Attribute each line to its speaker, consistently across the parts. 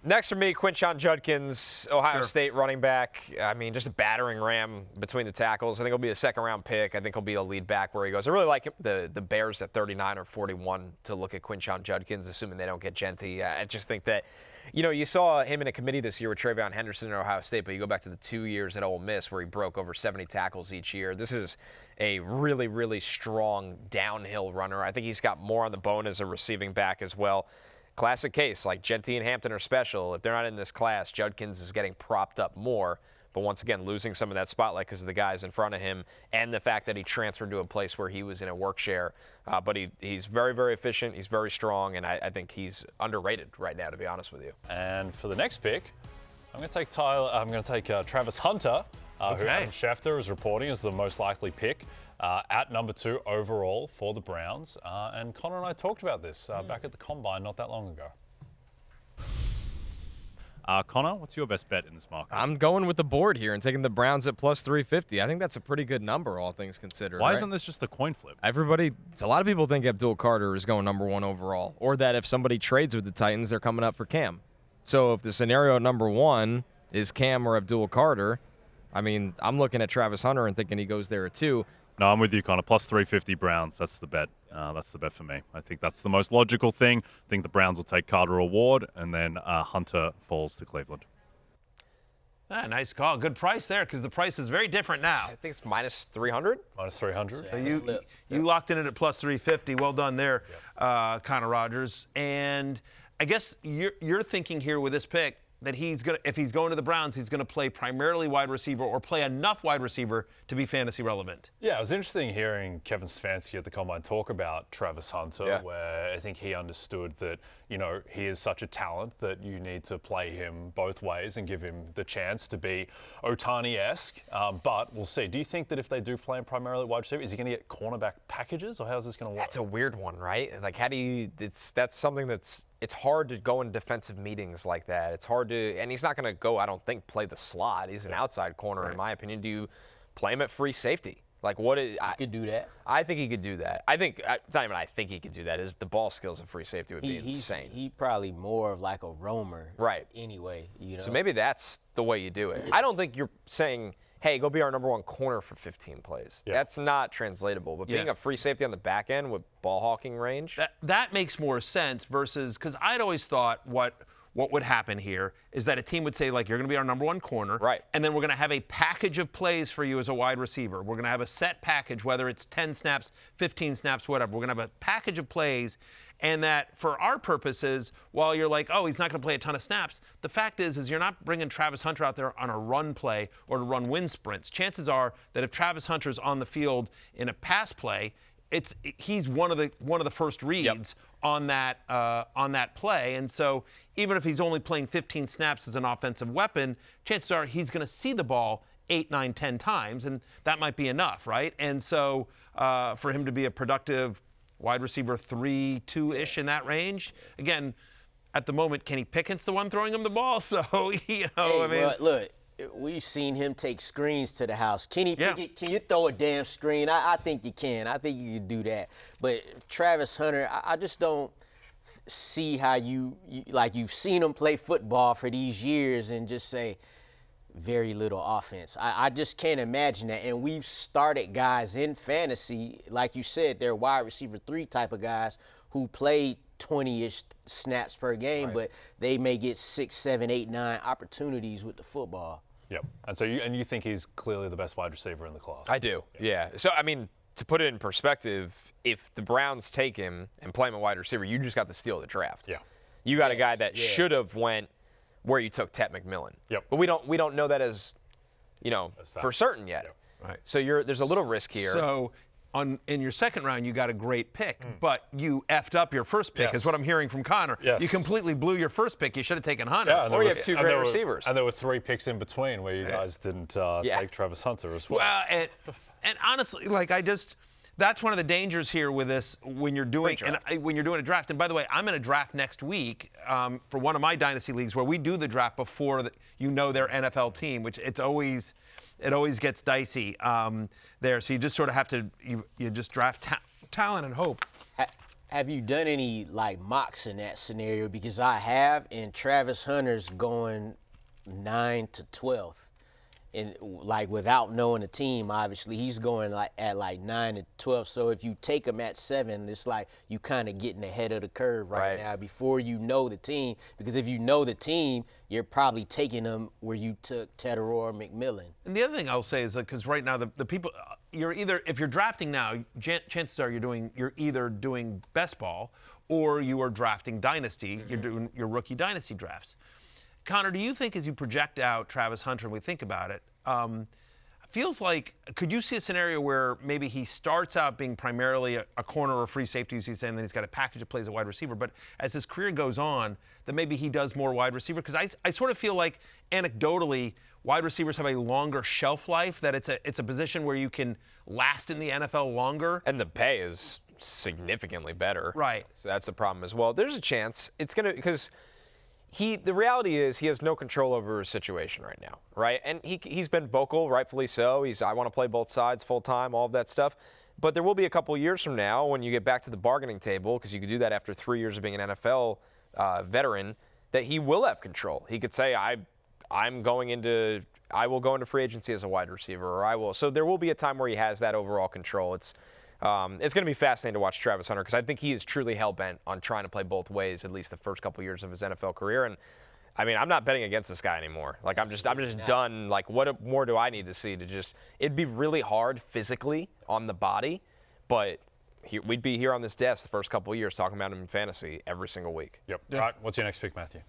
Speaker 1: Next for me, Quinshon Judkins, Ohio State running back. I mean, just a battering ram between the tackles. I think he'll be a second-round pick. I think he'll be a lead back where he goes. I really like the Bears at 39 or 41 to look at Quinshon Judkins, assuming they don't get Genty. I just think that, you saw him in a committee this year with Travion Henderson at Ohio State, but you go back to the 2 years at Ole Miss where he broke over 70 tackles each year. This is a really, really strong downhill runner. I think he's got more on the bone as a receiving back as well. Classic case, like Genty and Hampton are special. If they're not in this class, Judkins is getting propped up more. But once again, losing some of that spotlight because of the guys in front of him and the fact that he transferred to a place where he was in a work share. But he's very, very efficient. He's very strong, and I think he's underrated right now, to be honest with you.
Speaker 2: And for the next pick, I'm going to take Travis Hunter, who Adam Schefter is reporting as the most likely pick. At number 2 overall for the Browns. And Connor and I talked about this back at the Combine not that long ago.
Speaker 3: Connor, what's your best bet in this market?
Speaker 4: I'm going with the board here and taking the Browns at plus 350. I think that's a pretty good number, all things considered.
Speaker 3: Why isn't this just a coin flip?
Speaker 4: A lot of people think Abdul Carter is going number 1 overall, or that if somebody trades with the Titans, they're coming up for Cam. So if the scenario number 1 is Cam or Abdul Carter, I mean, I'm looking at Travis Hunter and thinking he goes there at 2.
Speaker 3: No, I'm with you, Connor. Plus 350 Browns. That's the bet. That's the bet for me. I think that's the most logical thing. I think the Browns will take Carter or Ward, and then Hunter falls to Cleveland.
Speaker 5: Nice call. Good price there, because the price is very different now.
Speaker 1: I think it's minus 300.
Speaker 2: Minus 300.
Speaker 5: So you locked in it at plus 350. Well done there, Connor Rogers. And I guess you're thinking here with this pick that if he's going to the Browns, he's going to play primarily wide receiver or play enough wide receiver to be fantasy relevant.
Speaker 2: Yeah, it was interesting hearing Kevin Stefanski at the Combine talk about Travis Hunter, where I think he understood that, he is such a talent that you need to play him both ways and give him the chance to be Ohtani-esque. But we'll see. Do you think that if they do play him primarily wide receiver, is he going to get cornerback packages, or how's this going to work?
Speaker 1: That's a weird one, right? Like, that's something it's hard to go in defensive meetings like that. It's hard to, and he's not going to go, I don't think, play the slot. He's an outside corner, in my opinion. Do you play him at free safety? Like, he
Speaker 6: could do that.
Speaker 1: I think he could do that. It's not even I think he could do that. The ball skills of free safety would be insane.
Speaker 6: He probably more of like a roamer.
Speaker 1: Right.
Speaker 6: Anyway,
Speaker 1: So maybe that's the way you do it. I don't think you're saying, hey, go be our number 1 corner for 15 plays. Yeah. That's not translatable. But being a free safety on the back end with ball hawking range.
Speaker 5: That makes more sense versus, because I'd always thought what would happen here is that a team would say, like, you're going to be our number 1 corner.
Speaker 1: Right.
Speaker 5: And then we're going to have a package of plays for you as a wide receiver. We're going to have a set package, whether it's 10 snaps, 15 snaps, whatever. We're going to have a package of plays. And that, for our purposes, while you're like, oh, he's not going to play a ton of snaps, the fact is you're not bringing Travis Hunter out there on a run play or to run wind sprints. Chances are that if Travis Hunter's on the field in a pass play, he's one of the first reads on that play. And so even if he's only playing 15 snaps as an offensive weapon, chances are he's going to see the ball 8, 9, 10 times, and that might be enough, right? And so for him to be a productive wide receiver 3, 2-ish in that range, again, at the moment, Kenny Pickett's the one throwing him the ball. So,
Speaker 6: Well, look, we've seen him take screens to the house. Kenny Pickett, can you throw a damn screen? I think you can. I think you can do that. But Travis Hunter, I just don't see how you've seen him play football for these years and just say very little offense. I just can't imagine that. And we've started guys in fantasy, like you said, they're wide receiver 3 type of guys who play 20-ish snaps per game, but they may get 6, 7, 8, 9 opportunities with the football.
Speaker 2: Yep. And so you think he's clearly the best wide receiver in the class?
Speaker 1: I do, yeah. So, I mean, to put it in perspective, if the Browns take him and play him a wide receiver, you just got the steal of the draft.
Speaker 2: Yeah.
Speaker 1: You got a guy that should have went where you took Tet McMillan.
Speaker 2: Yep.
Speaker 1: But we don't know that as for certain yet.
Speaker 2: Yep.
Speaker 5: Right.
Speaker 1: So there's a little risk here.
Speaker 5: So in your second round, you got a great pick, but you effed up your first pick, is what I'm hearing from Connor.
Speaker 2: Yes.
Speaker 5: You completely blew your first pick. You should have taken Hunter.
Speaker 2: Yeah,
Speaker 1: or you have 2 great receivers.
Speaker 2: And there were 3 picks in between where you guys didn't take Travis Hunter as well.
Speaker 5: Well, and honestly, that's one of the dangers here with this when you're doing a draft. And by the way, I'm in a draft next week for one of my dynasty leagues where we do the draft before their NFL team, which it always gets dicey there. So you just sort of have to you just draft talent and hope.
Speaker 6: Have you done any like mocks in that scenario? Because I have, and Travis Hunter's going 9 to 12, and like without knowing the team, obviously he's going like at like 9 to 12. So if you take him at 7, it's like you kind of getting ahead of the curve right now before you know the team. Because if you know the team, you're probably taking them where you took Tedder or McMillan.
Speaker 5: And the other thing I'll say is that because right now the people, you're either, if you're drafting now, chances are you're either doing best ball or you are drafting dynasty. You're doing your rookie dynasty drafts. Connor, do you think as you project out Travis Hunter and we think about it, feels like, could you see a scenario where maybe he starts out being primarily a corner or free safety, as he's saying, then he's got a package of plays at wide receiver, but as his career goes on, then maybe he does more wide receiver? Because I sort of feel like, anecdotally, wide receivers have a longer shelf life, that it's a position where you can last in the NFL longer.
Speaker 1: And the pay is significantly better.
Speaker 5: Right.
Speaker 1: So that's a problem as well. There's a chance. It's going to, because the reality is he has no control over his situation right now, right? And he's been vocal, rightfully so. I want to play both sides full time, all of that stuff. But there will be a couple years from now when you get back to the bargaining table, because you could do that after 3 years of being an NFL veteran, that he will have control. He could say, I will go into free agency as a wide receiver, or I will. So there will be a time where he has that overall control. It's going to be fascinating to watch Travis Hunter, because I think he is truly hell-bent on trying to play both ways, at least the first couple years of his NFL career. And I mean, I'm not betting against this guy anymore. Like, I'm just done. Like, what more do I need to see to just? It'd be really hard physically on the body, but we'd be here on this desk the first couple of years talking about him in fantasy every single week.
Speaker 2: Yep. All right. What's your next pick, Matthew?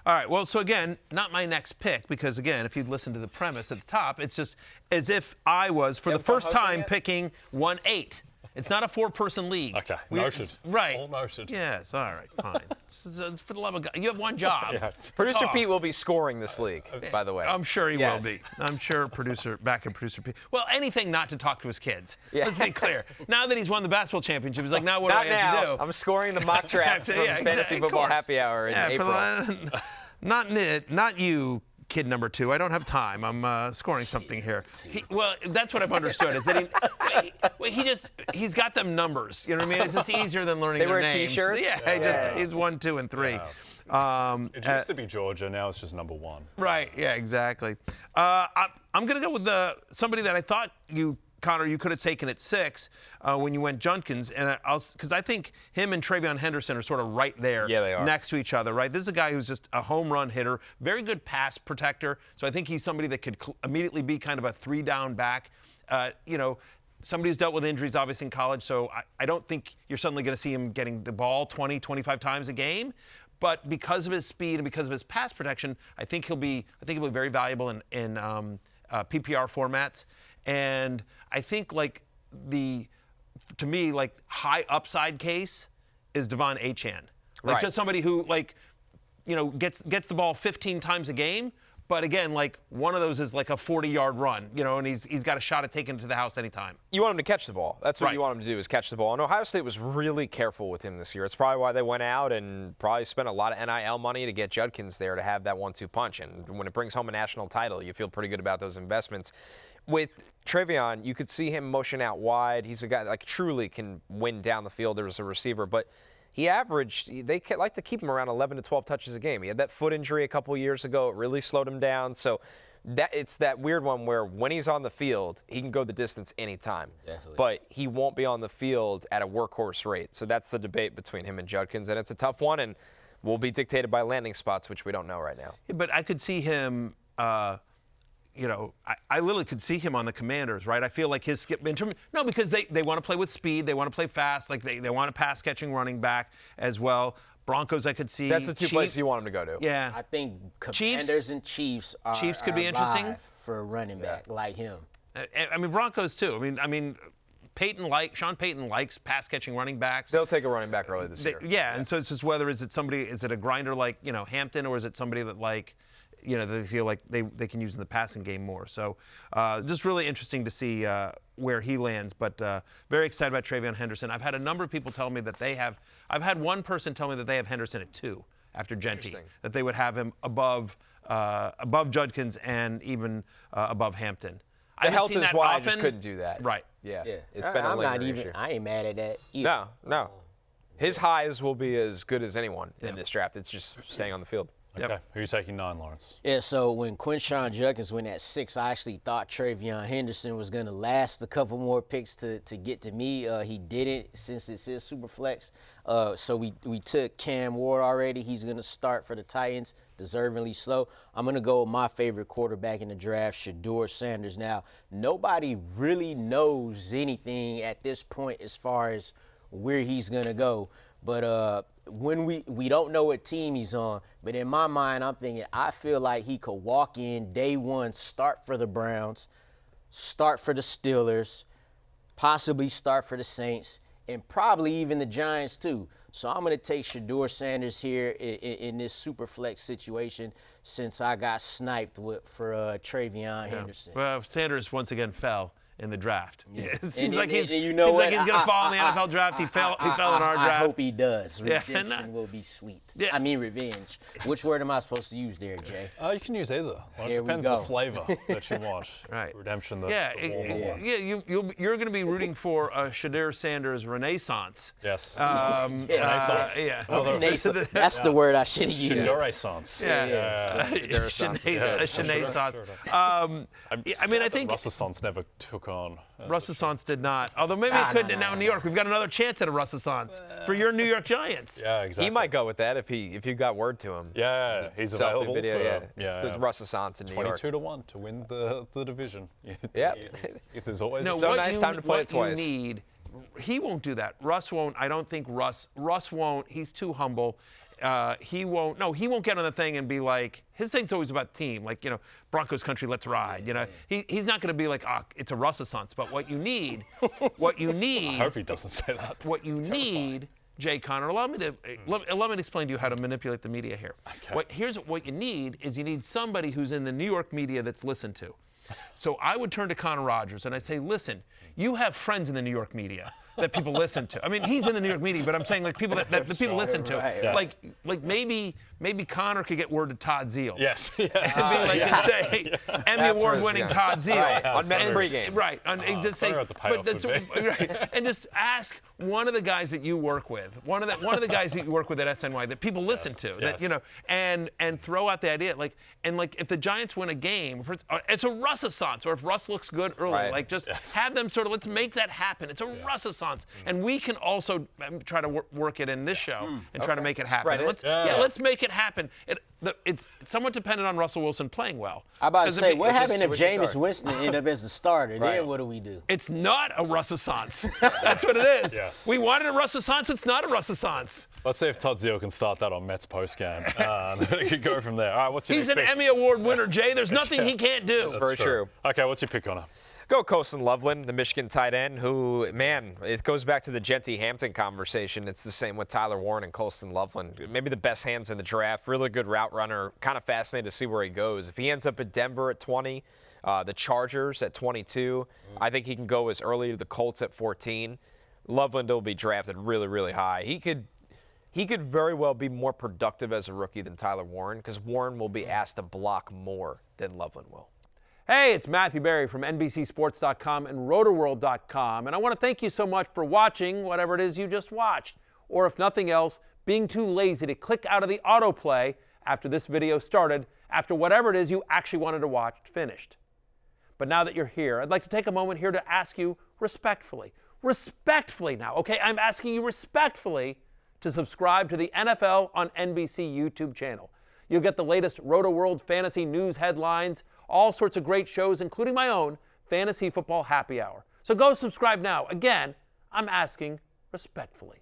Speaker 5: All right. Well, so again, not my next pick, because again, if you'd listen to the premise at the top, it's just as if I was for the first time picking 1-8. It's not a 4-person league.
Speaker 2: Okay, noted.
Speaker 5: Right.
Speaker 2: All noted.
Speaker 5: Yes, all right, fine. It's for the love of God. You have one job.
Speaker 2: Yeah.
Speaker 1: Producer Pete will be scoring this league, by the way.
Speaker 5: I'm sure he will be. I'm sure producer Pete. Well, anything not to talk to his kids. Yeah. Let's be clear. Now that he's won the basketball championship, he's like, now what do I have to do?
Speaker 1: I'm scoring the mock draft from Fantasy Football Happy Hour in April.
Speaker 5: Not you, kid number 2. I don't have time. I'm scoring something here. Well, that's what I've understood is that he's got them numbers. You know what I mean? It's just easier than learning their names.
Speaker 1: They wear T-shirts?
Speaker 5: Yeah, he's 1, 2, and 3.
Speaker 2: It used to be Georgia. Now it's just number 1.
Speaker 5: Right. Yeah. Exactly. I'm going to go with somebody that I thought Connor, you could have taken at 6 when you went Judkins, and because I think him and Travion Henderson are sort of right there next to each other, right? This is a guy who's just a home run hitter, very good pass protector, so I think he's somebody that could immediately be kind of a 3-down back. Somebody who's dealt with injuries, obviously, in college, so I don't think you're suddenly going to see him getting the ball 20, 25 times a game. But because of his speed and because of his pass protection, I think he'll be very valuable in PPR formats. And I think to me, high upside case is Devon Achane. Just somebody who gets the ball 15 times a game, but again, one of those is like a 40-yard run, and he's got a shot at taking it to the house anytime.
Speaker 1: You want him to catch the ball. That's what you want him to do, is catch the ball. And Ohio State was really careful with him this year. It's probably why they went out and probably spent a lot of NIL money to get Judkins there to have that 1-2 punch. And when it brings home a national title, you feel pretty good about those investments. With Travion, you could see him motion out wide. He's a guy that truly can win down the field as a receiver, but they like to keep him around 11 to 12 touches a game. He had that foot injury a couple years ago. It really slowed him down. So it's that weird one where when he's on the field, he can go the distance anytime.
Speaker 6: Definitely.
Speaker 1: But he won't be on the field at a workhorse rate. So that's the debate between him and Judkins, and it's a tough one, and will be dictated by landing spots, which we don't know right now.
Speaker 5: Yeah, but I could see him I literally could see him on the Commanders, right? I feel like his skip because they want to play with speed, they want to play fast, they want a pass catching running back as well. Broncos, I could see.
Speaker 1: That's the two places you want him to go to.
Speaker 5: Yeah,
Speaker 6: I think Commanders and Chiefs
Speaker 5: could be interesting
Speaker 6: for a running back like him.
Speaker 5: I mean Broncos too. I mean. Sean Payton likes pass-catching running backs.
Speaker 1: They'll take a running back early this year.
Speaker 5: Yeah, and so it's just whether is it a grinder like Hampton, or is it somebody that they feel like they can use in the passing game more. So just really interesting to see where he lands, but very excited about Travion Henderson. I've had a number of people tell me that I've had one person tell me that they have Henderson at 2 after Genty, that they would have him above Judkins and even above Hampton.
Speaker 1: The health is why I just couldn't do that.
Speaker 5: Right.
Speaker 1: Yeah. It's been a lingering issue.
Speaker 6: I ain't mad at that either.
Speaker 1: No. His highs will be as good as anyone in this draft. It's just staying on the field.
Speaker 2: Okay. Who are you taking 9, Lawrence?
Speaker 6: Yeah, so when Quinshon Judkins went at 6, I actually thought Travion Henderson was going to last a couple more picks to get to me. He didn't, since it's his super flex. So we took Cam Ward already. He's going to start for the Titans, deservingly so. I'm going to go with my favorite quarterback in the draft, Shedeur Sanders. Now, nobody really knows anything at this point as far as where he's going to go. But when we don't know what team he's on, but in my mind, I'm thinking I feel like he could walk in day one, start for the Browns, start for the Steelers, possibly start for the Saints, and probably even the Giants too. So I'm going to take Shedeur Sanders here in this super flex situation since I got sniped for Travion Henderson.
Speaker 5: Well, Sanders once again fell in the draft.
Speaker 6: Yeah.
Speaker 5: It seems like he's
Speaker 6: going
Speaker 5: to fall in the NFL draft. He fell in our draft.
Speaker 6: I hope he does.
Speaker 5: Yeah,
Speaker 6: Redemption will be sweet.
Speaker 5: Yeah.
Speaker 6: I mean revenge. Which word am I supposed to use there, Jay?
Speaker 2: You can use either. Well, it
Speaker 6: Here we
Speaker 2: depends
Speaker 6: go.
Speaker 2: the flavor that you want.
Speaker 5: Right.
Speaker 2: Redemption, the
Speaker 5: Yeah,
Speaker 2: warmer one.
Speaker 5: you're going to be rooting for Shedeur Sanders renaissance.
Speaker 2: Yes.
Speaker 6: Yes.
Speaker 5: Yeah.
Speaker 6: Renaissance. That's the word I should have used.
Speaker 2: Renaissance.
Speaker 5: Renaissance. I mean, I think
Speaker 2: Renaissance never took on.
Speaker 5: Renaissance did not. Although maybe it could now in New York. We've got another chance at a Renaissance for your New York Giants.
Speaker 2: Yeah, exactly.
Speaker 1: He might go with that if you got word to him.
Speaker 2: Yeah, he's
Speaker 1: Selfie
Speaker 2: available
Speaker 1: video,
Speaker 2: for
Speaker 1: It's the Renaissance in New York.
Speaker 2: 22-1 to win the division.
Speaker 1: Yeah.
Speaker 2: If there's always
Speaker 5: No,
Speaker 1: So
Speaker 5: what
Speaker 1: nice time to play it twice.
Speaker 5: You need, he won't do that. Russ won't. I don't think Russ won't. He's too humble. He won't get on the thing and be like, his thing's always about team, like, Broncos country, let's ride. He's not going to be like, it's a Renaissance. But what you need,
Speaker 2: I hope he doesn't say that.
Speaker 5: what you need, Jay Connor, allow me to explain to you how to manipulate the media here.
Speaker 2: Okay.
Speaker 5: What you need is somebody who's in the New York media that's listened to. So I would turn to Connor Rogers and I'd say, listen, you have friends in the New York media that people listen to. I mean, he's in the New York media, but I'm saying like people that the people listen to.
Speaker 6: Right.
Speaker 2: Yes.
Speaker 5: Like maybe Connor could get word to Todd Zeal.
Speaker 2: Yes.
Speaker 5: And say, Emmy Award winning Todd Zeal.
Speaker 1: Right, on Mets pregame.
Speaker 5: Right. And just say,
Speaker 2: wonder what the payoff would be.
Speaker 5: right. And just ask one of the guys that you work with, one of the guys that you work with at SNY that people listen to, that and throw out the idea like if the Giants win a game, if it's a Renaissance, or if Russ looks good early,
Speaker 1: Right.
Speaker 5: have them sort of, let's make that happen. It's a Renaissance, and we can also try to work it in this show and try to make it happen.
Speaker 1: Spread it.
Speaker 5: Let's make it happen. It's somewhat dependent on Russell Wilson playing well.
Speaker 6: I'm about to
Speaker 5: 'Cause
Speaker 6: say,
Speaker 5: if
Speaker 6: what
Speaker 5: he-
Speaker 6: happened if
Speaker 1: switch his
Speaker 6: Jameis
Speaker 1: start.
Speaker 6: Winston ended up as the starter?
Speaker 1: Right.
Speaker 6: Then what do we do?
Speaker 5: It's not a Renaissance. That's what it is.
Speaker 2: Yes.
Speaker 5: We wanted a Renaissance. It's not a Renaissance.
Speaker 2: Let's see if Todd Zeal can start that on Mets postgame. Then he could go from there. All right, what's your
Speaker 5: He's
Speaker 2: next
Speaker 5: an
Speaker 2: pick?
Speaker 5: Emmy Award winner, Jay. There's nothing he can't do.
Speaker 1: That's very true.
Speaker 2: Okay, what's your pick on it?
Speaker 1: Go Colson Loveland, the Michigan tight end, who, man, it goes back to the Genty Hampton conversation. It's the same with Tyler Warren and Colson Loveland. Maybe the best hands in the draft, really good route runner, kind of fascinated to see where he goes. If he ends up at Denver at 20, the Chargers at 22, I think he can go as early to the Colts at 14. Loveland will be drafted really, really high. He could very well be more productive as a rookie than Tyler Warren, because Warren will be asked to block more than Loveland will.
Speaker 5: Hey, it's Matthew Berry from NBCSports.com and RotorWorld.com, and I want to thank you so much for watching whatever it is you just watched, or if nothing else, being too lazy to click out of the autoplay after this video started, after whatever it is you actually wanted to watch finished. But now that you're here, I'd like to take a moment here to ask you respectfully now, okay? I'm asking you respectfully to subscribe to the NFL on NBC YouTube channel. You'll get the latest Roto-World fantasy news headlines, all sorts of great shows, including my own Fantasy Football Happy Hour. So go subscribe now. Again, I'm asking respectfully.